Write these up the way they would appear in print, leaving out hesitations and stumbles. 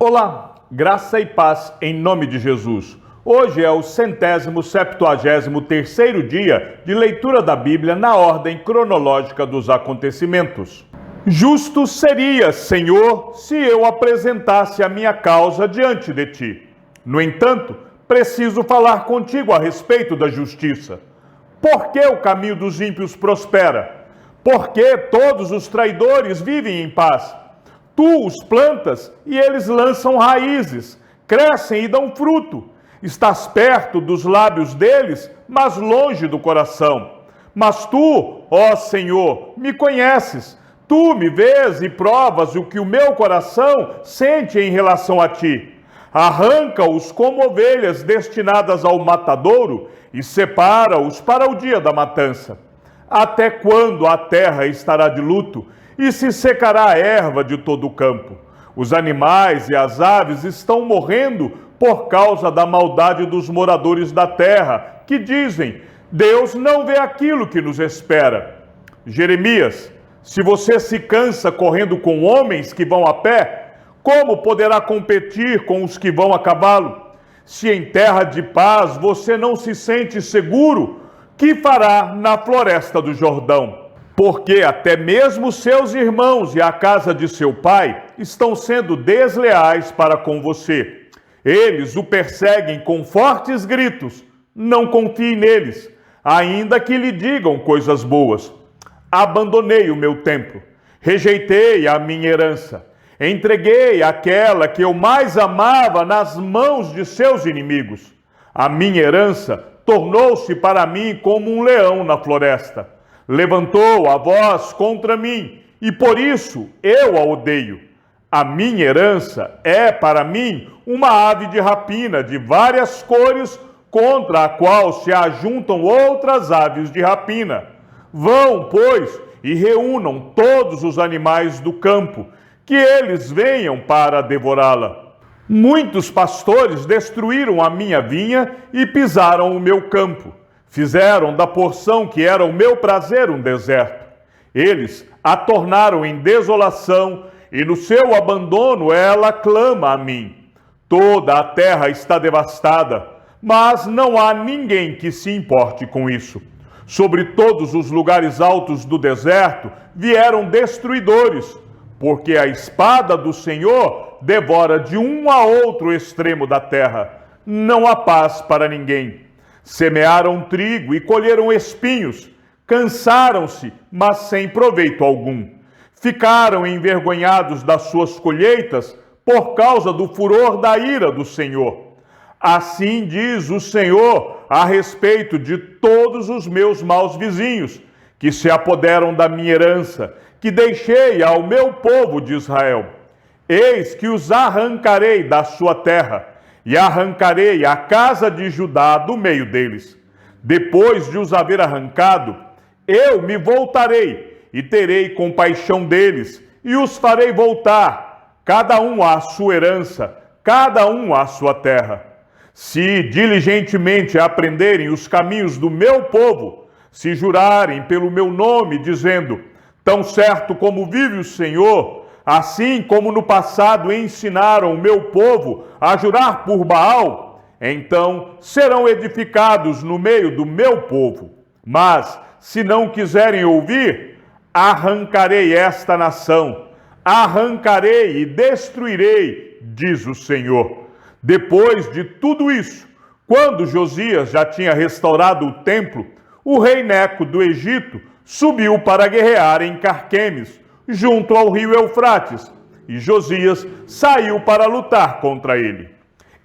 Olá, graça e paz em nome de Jesus. Hoje é o 173º dia de leitura da Bíblia na ordem cronológica dos acontecimentos. Justo seria, Senhor, se eu apresentasse a minha causa diante de ti. No entanto, preciso falar contigo a respeito da justiça. Por que o caminho dos ímpios prospera? Por que todos os traidores vivem em paz? Tu os plantas e eles lançam raízes, crescem e dão fruto. Estás perto dos lábios deles, mas longe do coração. Mas tu, ó Senhor, me conheces. Tu me vês e provas o que o meu coração sente em relação a ti. Arranca-os como ovelhas destinadas ao matadouro e separa-os para o dia da matança. Até quando a terra estará de luto e se secará a erva de todo o campo? Os animais e as aves estão morrendo por causa da maldade dos moradores da terra, que dizem: Deus não vê aquilo que nos espera. Jeremias, se você se cansa correndo com homens que vão a pé, como poderá competir com os que vão a cavalo? Se em terra de paz você não se sente seguro, que fará na floresta do Jordão? Porque até mesmo seus irmãos e a casa de seu pai estão sendo desleais para com você. Eles o perseguem com fortes gritos. Não confie neles, ainda que lhe digam coisas boas. Abandonei o meu templo, rejeitei a minha herança, entreguei aquela que eu mais amava nas mãos de seus inimigos. A minha herança tornou-se para mim como um leão na floresta. Levantou a voz contra mim, e por isso eu a odeio. A minha herança é para mim uma ave de rapina de várias cores, contra a qual se ajuntam outras aves de rapina. Vão, pois, e reúnam todos os animais do campo, que eles venham para devorá-la. Muitos pastores destruíram a minha vinha e pisaram o meu campo. Fizeram da porção que era o meu prazer um deserto. Eles a tornaram em desolação, e no seu abandono ela clama a mim. Toda a terra está devastada, mas não há ninguém que se importe com isso. Sobre todos os lugares altos do deserto vieram destruidores, porque a espada do Senhor devora de um a outro extremo da terra. Não há paz para ninguém. Semearam trigo e colheram espinhos, cansaram-se, mas sem proveito algum. Ficaram envergonhados das suas colheitas por causa do furor da ira do Senhor. Assim diz o Senhor a respeito de todos os meus maus vizinhos, que se apoderam da minha herança, que deixei ao meu povo de Israel. Eis que os arrancarei da sua terra, e arrancarei a casa de Judá do meio deles. Depois de os haver arrancado, eu me voltarei e terei compaixão deles, e os farei voltar, cada um à sua herança, cada um à sua terra. Se diligentemente aprenderem os caminhos do meu povo, se jurarem pelo meu nome, dizendo: tão certo como vive o Senhor, assim como no passado ensinaram o meu povo a jurar por Baal, então serão edificados no meio do meu povo. Mas, se não quiserem ouvir, arrancarei esta nação, arrancarei e destruirei, diz o Senhor. Depois de tudo isso, quando Josias já tinha restaurado o templo, o rei Neco do Egito subiu para guerrear em Carquemes, junto ao rio Eufrates, e Josias saiu para lutar contra ele.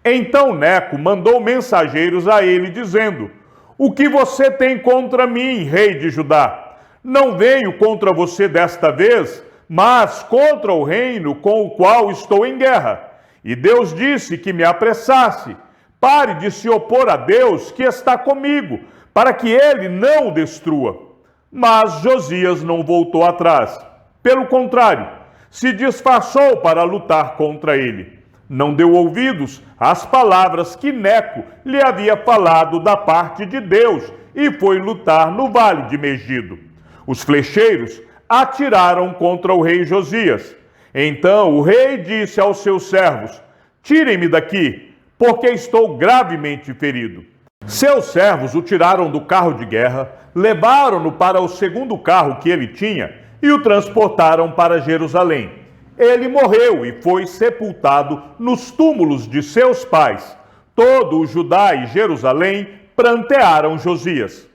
Então Neco mandou mensageiros a ele, dizendo: o que você tem contra mim, rei de Judá? Não venho contra você desta vez, mas contra o reino com o qual estou em guerra. E Deus disse que me apressasse. Pare de se opor a Deus, que está comigo, para que ele não o destrua. Mas Josias não voltou atrás. Pelo contrário, se disfarçou para lutar contra ele. Não deu ouvidos às palavras que Neco lhe havia falado da parte de Deus e foi lutar no vale de Megido. Os flecheiros atiraram contra o rei Josias. Então o rei disse aos seus servos: Tirem-me daqui, porque estou gravemente ferido. Seus servos o tiraram do carro de guerra, levaram-no para o segundo carro que ele tinha e o transportaram para Jerusalém. Ele morreu e foi sepultado nos túmulos de seus pais. Todo o Judá e Jerusalém prantearam Josias.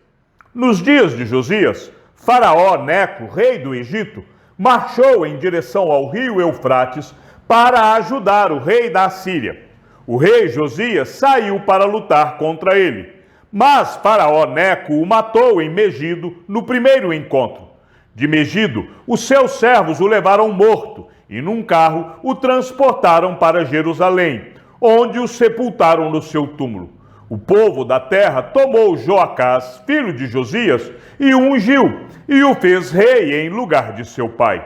Nos dias de Josias, Faraó Neco, rei do Egito, marchou em direção ao rio Eufrates para ajudar o rei da Assíria. O rei Josias saiu para lutar contra ele, mas Faraó Neco o matou em Megido no primeiro encontro. De Megido, os seus servos o levaram morto e num carro o transportaram para Jerusalém, onde o sepultaram no seu túmulo. O povo da terra tomou Joacás, filho de Josias, e o ungiu, e o fez rei em lugar de seu pai.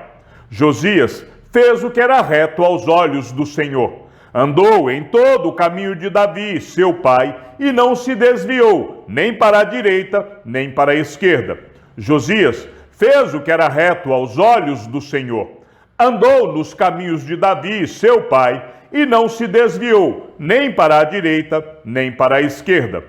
Josias fez o que era reto aos olhos do Senhor. Andou em todo o caminho de Davi, seu pai, e não se desviou, nem para a direita, nem para a esquerda. Josias fez o que era reto aos olhos do Senhor. Andou nos caminhos de Davi, seu pai, e não se desviou, nem para a direita, nem para a esquerda.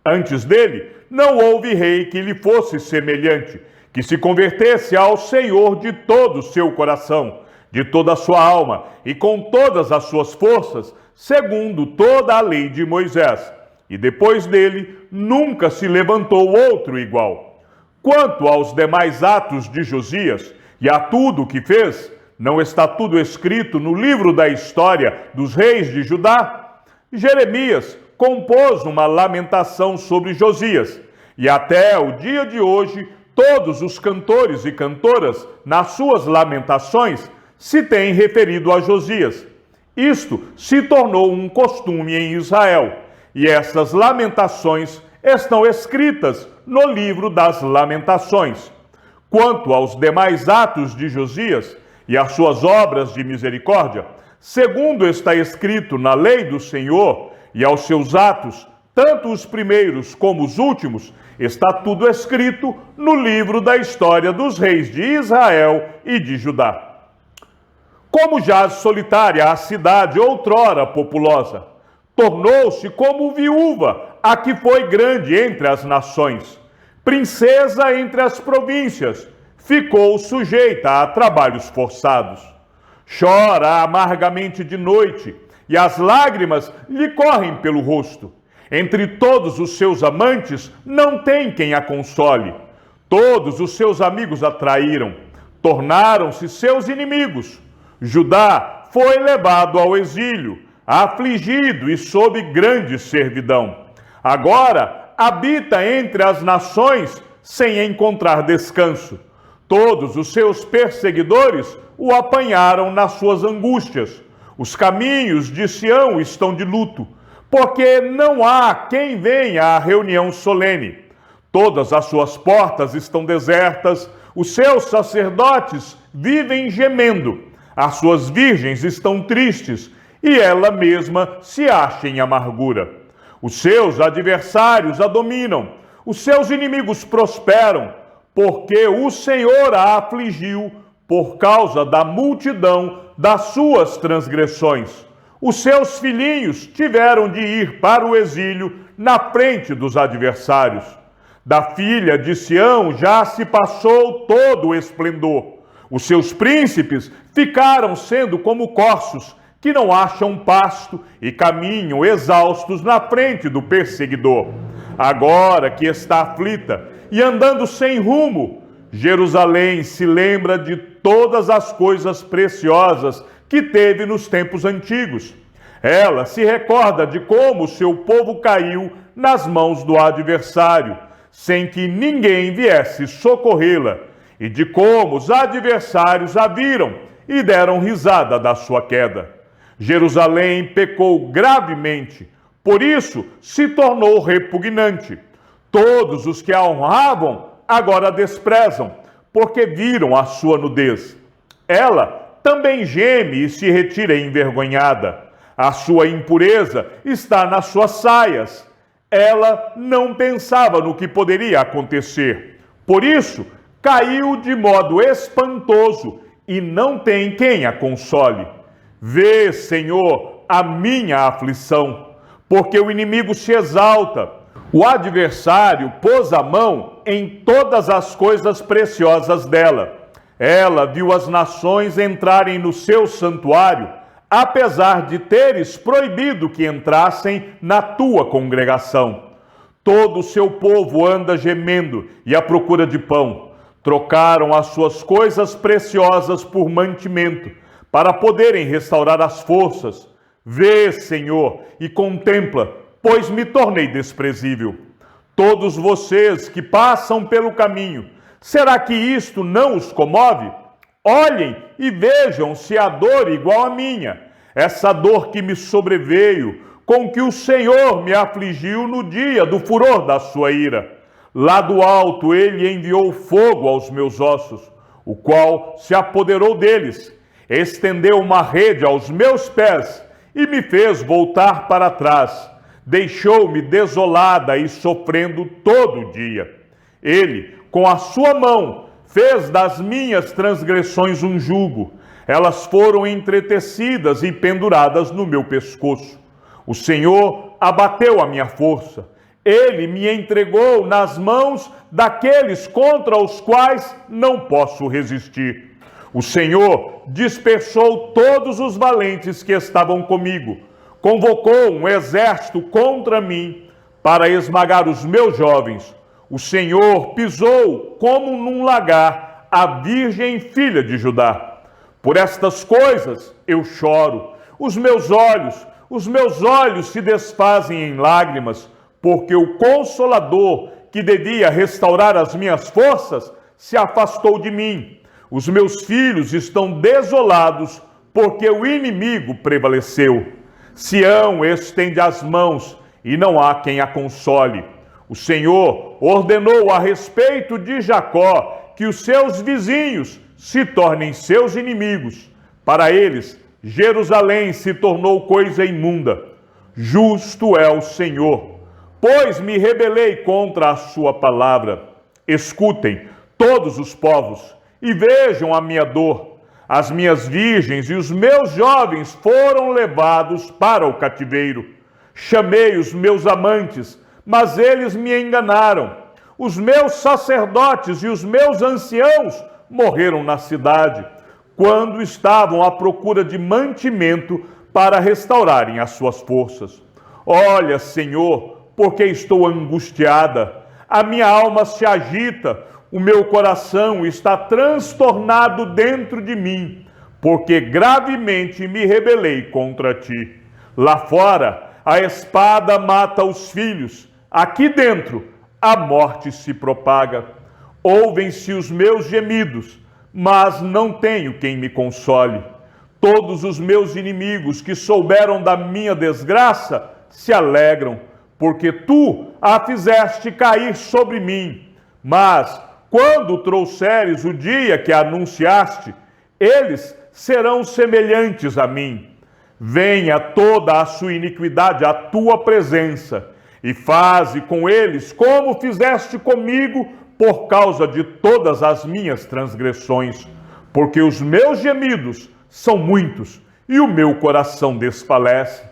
Antes dele, não houve rei que lhe fosse semelhante, que se convertesse ao Senhor de todo o seu coração, de toda a sua alma e com todas as suas forças, segundo toda a lei de Moisés. E depois dele, nunca se levantou outro igual. Quanto aos demais atos de Josias e a tudo o que fez, não está tudo escrito no livro da história dos reis de Judá? Jeremias compôs uma lamentação sobre Josias, e até o dia de hoje, todos os cantores e cantoras, nas suas lamentações, se têm referido a Josias. Isto se tornou um costume em Israel, e essas lamentações estão escritas no livro das Lamentações. Quanto aos demais atos de Josias e às suas obras de misericórdia, segundo está escrito na lei do Senhor, e aos seus atos, tanto os primeiros como os últimos, está tudo escrito no livro da história dos reis de Israel e de Judá. Como jaz solitária a cidade outrora populosa, tornou-se como viúva a que foi grande entre as nações, princesa entre as províncias, ficou sujeita a trabalhos forçados. Chora amargamente de noite, e as lágrimas lhe correm pelo rosto. Entre todos os seus amantes, não tem quem a console. Todos os seus amigos a traíram, tornaram-se seus inimigos. Judá foi levado ao exílio, afligido e sob grande servidão. Agora habita entre as nações sem encontrar descanso. Todos os seus perseguidores o apanharam nas suas angústias. Os caminhos de Sião estão de luto, porque não há quem venha à reunião solene. Todas as suas portas estão desertas, os seus sacerdotes vivem gemendo, as suas virgens estão tristes, e ela mesma se acha em amargura. Os seus adversários a dominam, os seus inimigos prosperam, porque o Senhor a afligiu por causa da multidão das suas transgressões. Os seus filhinhos tiveram de ir para o exílio na frente dos adversários. Da filha de Sião já se passou todo o esplendor. Os seus príncipes ficaram sendo como corços, que não acham pasto e caminham exaustos na frente do perseguidor. Agora que está aflita e andando sem rumo, Jerusalém se lembra de todas as coisas preciosas que teve nos tempos antigos. Ela se recorda de como seu povo caiu nas mãos do adversário, sem que ninguém viesse socorrê-la, e de como os adversários a viram e deram risada da sua queda. Jerusalém pecou gravemente, por isso se tornou repugnante. Todos os que a honravam agora a desprezam, porque viram a sua nudez. Ela também geme e se retira envergonhada. A sua impureza está nas suas saias. Ela não pensava no que poderia acontecer. Por isso, caiu de modo espantoso e não tem quem a console. Vê, Senhor, a minha aflição, porque o inimigo se exalta. O adversário pôs a mão em todas as coisas preciosas dela. Ela viu as nações entrarem no seu santuário, apesar de teres proibido que entrassem na tua congregação. Todo o seu povo anda gemendo e à procura de pão. Trocaram as suas coisas preciosas por mantimento, para poderem restaurar as forças. Vê, Senhor, e contempla, pois me tornei desprezível. Todos vocês que passam pelo caminho, será que isto não os comove? Olhem e vejam se há dor igual à minha, essa dor que me sobreveio, com que o Senhor me afligiu no dia do furor da sua ira. Lá do alto ele enviou fogo aos meus ossos, o qual se apoderou deles, estendeu uma rede aos meus pés e me fez voltar para trás. Deixou-me desolada e sofrendo todo o dia. Ele, com a sua mão, fez das minhas transgressões um jugo. Elas foram entretecidas e penduradas no meu pescoço. O Senhor abateu a minha força. Ele me entregou nas mãos daqueles contra os quais não posso resistir. O Senhor dispersou todos os valentes que estavam comigo. Convocou um exército contra mim para esmagar os meus jovens. O Senhor pisou como num lagar a virgem filha de Judá. Por estas coisas eu choro. Os meus olhos se desfazem em lágrimas, porque o Consolador, que devia restaurar as minhas forças, se afastou de mim. Os meus filhos estão desolados, porque o inimigo prevaleceu. Sião estende as mãos, e não há quem a console. O Senhor ordenou a respeito de Jacó que os seus vizinhos se tornem seus inimigos. Para eles, Jerusalém se tornou coisa imunda. Justo é o Senhor, pois me rebelei contra a sua palavra. Escutem todos os povos e vejam a minha dor. As minhas virgens e os meus jovens foram levados para o cativeiro. Chamei os meus amantes, mas eles me enganaram. Os meus sacerdotes e os meus anciãos morreram na cidade, quando estavam à procura de mantimento para restaurarem as suas forças. Olha, Senhor, porque estou angustiada. A minha alma se agita, o meu coração está transtornado dentro de mim, porque gravemente me rebelei contra ti. Lá fora, a espada mata os filhos. Aqui dentro, a morte se propaga. Ouvem-se os meus gemidos, mas não tenho quem me console. Todos os meus inimigos que souberam da minha desgraça se alegram, porque tu a fizeste cair sobre mim. Mas, quando trouxeres o dia que anunciaste, eles serão semelhantes a mim. Venha toda a sua iniquidade à tua presença, e faze com eles como fizeste comigo por causa de todas as minhas transgressões, porque os meus gemidos são muitos e o meu coração desfalece.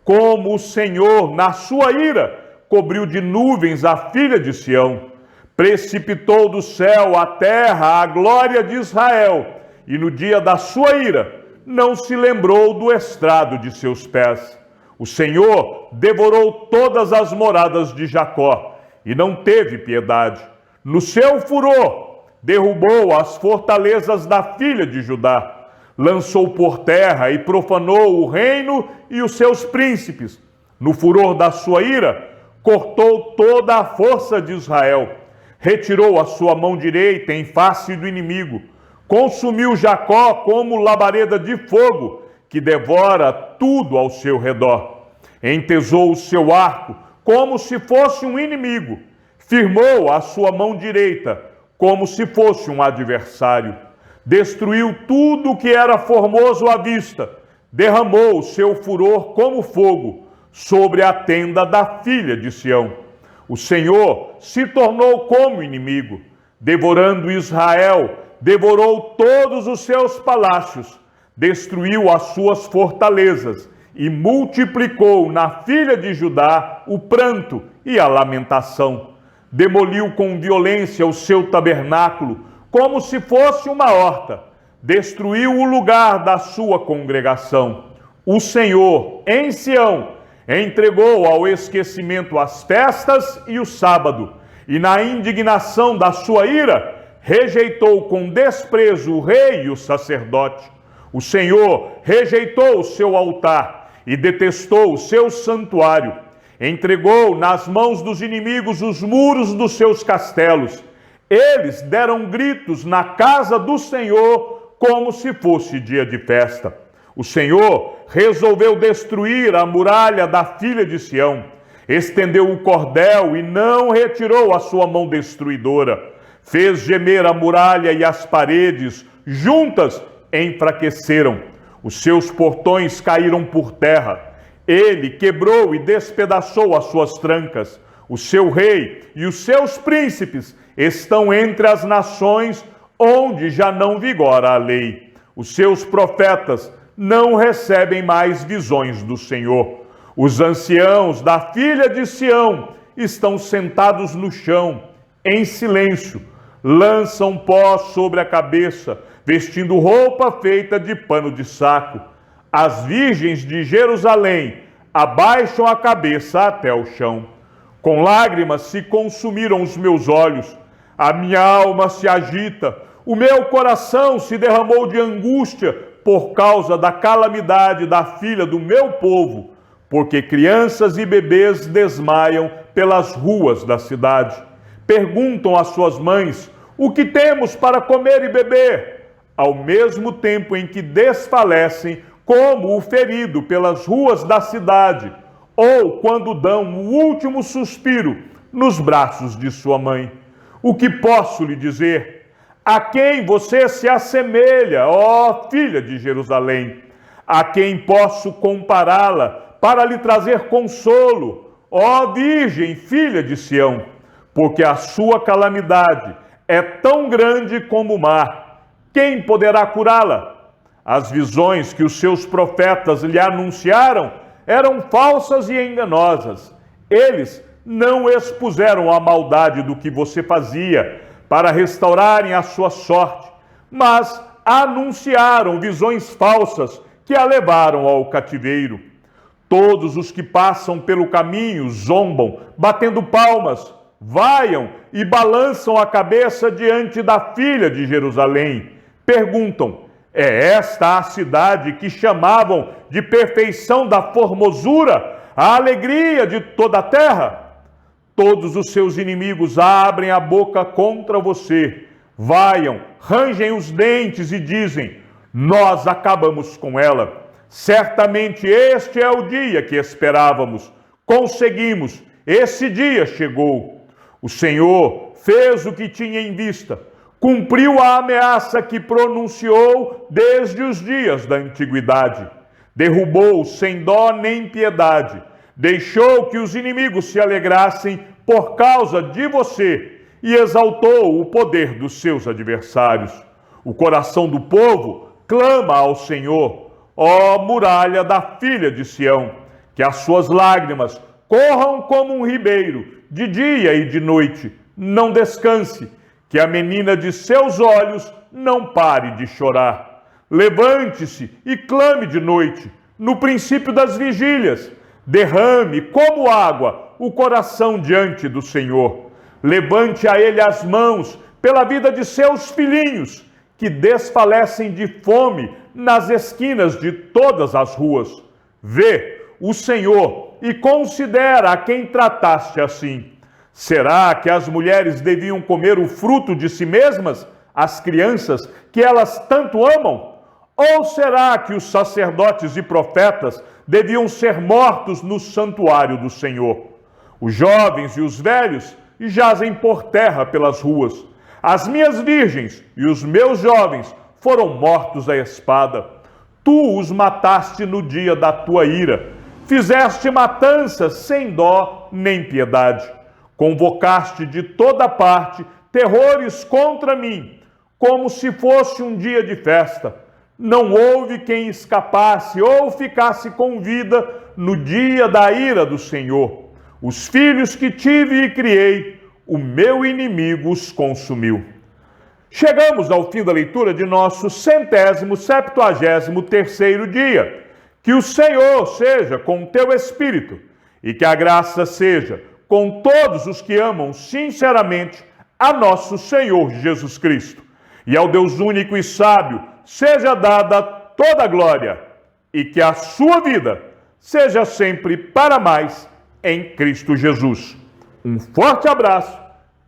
Como o Senhor, na sua ira, cobriu de nuvens a filha de Sião, precipitou do céu à terra a glória de Israel, e no dia da sua ira não se lembrou do estrado de seus pés. O Senhor devorou todas as moradas de Jacó e não teve piedade. No seu furor, derrubou as fortalezas da filha de Judá, lançou por terra e profanou o reino e os seus príncipes. No furor da sua ira, cortou toda a força de Israel, retirou a sua mão direita em face do inimigo, consumiu Jacó como labareda de fogo, que devora tudo ao seu redor. Entesou o seu arco como se fosse um inimigo, firmou a sua mão direita como se fosse um adversário. Destruiu tudo o que era formoso à vista, derramou o seu furor como fogo sobre a tenda da filha de Sião. O Senhor se tornou como inimigo, devorando Israel, devorou todos os seus palácios, destruiu as suas fortalezas e multiplicou na filha de Judá o pranto e a lamentação. Demoliu com violência o seu tabernáculo, como se fosse uma horta. Destruiu o lugar da sua congregação. O Senhor, em Sião, entregou ao esquecimento as festas e o sábado, e na indignação da sua ira, rejeitou com desprezo o rei e o sacerdote. O Senhor rejeitou o seu altar e detestou o seu santuário. Entregou nas mãos dos inimigos os muros dos seus castelos. Eles deram gritos na casa do Senhor como se fosse dia de festa. O Senhor resolveu destruir a muralha da filha de Sião. Estendeu o cordel e não retirou a sua mão destruidora. Fez gemer a muralha e as paredes, juntas enfraqueceram. Os seus portões caíram por terra. Ele quebrou e despedaçou as suas trancas. O seu rei e os seus príncipes estão entre as nações onde já não vigora a lei. Os seus profetas não recebem mais visões do Senhor. Os anciãos da filha de Sião estão sentados no chão, em silêncio, lançam pó sobre a cabeça, vestindo roupa feita de pano de saco. As virgens de Jerusalém abaixam a cabeça até o chão. Com lágrimas se consumiram os meus olhos, a minha alma se agita, o meu coração se derramou de angústia por causa da calamidade da filha do meu povo, porque crianças e bebês desmaiam pelas ruas da cidade. Perguntam às suas mães: o que temos para comer e beber? Ao mesmo tempo em que desfalecem como o ferido pelas ruas da cidade, ou quando dão o último suspiro nos braços de sua mãe. O que posso lhe dizer? A quem você se assemelha, ó filha de Jerusalém? A quem posso compará-la para lhe trazer consolo, ó virgem, filha de Sião? Porque a sua calamidade é tão grande como o mar. Quem poderá curá-la? As visões que os seus profetas lhe anunciaram eram falsas e enganosas. Eles não expuseram a maldade do que você fazia para restaurarem a sua sorte, mas anunciaram visões falsas que a levaram ao cativeiro. Todos os que passam pelo caminho zombam, batendo palmas, vaiam e balançam a cabeça diante da filha de Jerusalém. Perguntam: é esta a cidade que chamavam de perfeição da formosura, a alegria de toda a terra? Todos os seus inimigos abrem a boca contra você, vaiam, rangem os dentes e dizem: nós acabamos com ela. Certamente este é o dia que esperávamos. Conseguimos, esse dia chegou. O Senhor fez o que tinha em vista, cumpriu a ameaça que pronunciou desde os dias da antiguidade. Derrubou sem dó nem piedade, deixou que os inimigos se alegrassem por causa de você e exaltou o poder dos seus adversários. O coração do povo clama ao Senhor, ó muralha da filha de Sião, que as suas lágrimas corram como um ribeiro, de dia e de noite, não descanse, que a menina de seus olhos não pare de chorar. Levante-se e clame de noite, no princípio das vigílias. Derrame como água o coração diante do Senhor. Levante a Ele as mãos pela vida de seus filhinhos, que desfalecem de fome nas esquinas de todas as ruas. Vê o Senhor e considera a quem trataste assim. Será que as mulheres deviam comer o fruto de si mesmas, as crianças que elas tanto amam? Ou será que os sacerdotes e profetas deviam ser mortos no santuário do Senhor? Os jovens e os velhos jazem por terra pelas ruas. As minhas virgens e os meus jovens foram mortos à espada. Tu os mataste no dia da tua ira. Fizeste matanças sem dó nem piedade. Convocaste de toda parte terrores contra mim, como se fosse um dia de festa. não houve quem escapasse ou ficasse com vida no dia da ira do Senhor. Os filhos que tive e criei, o meu inimigo os consumiu. Chegamos ao fim da leitura de nosso 173º dia. Que o Senhor seja com o teu espírito e que a graça seja com todos os que amam sinceramente a nosso Senhor Jesus Cristo. E ao Deus único e sábio seja dada toda a glória e que a sua vida seja sempre para mais em Cristo Jesus. Um forte abraço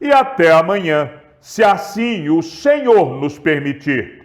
e até amanhã, se assim o Senhor nos permitir.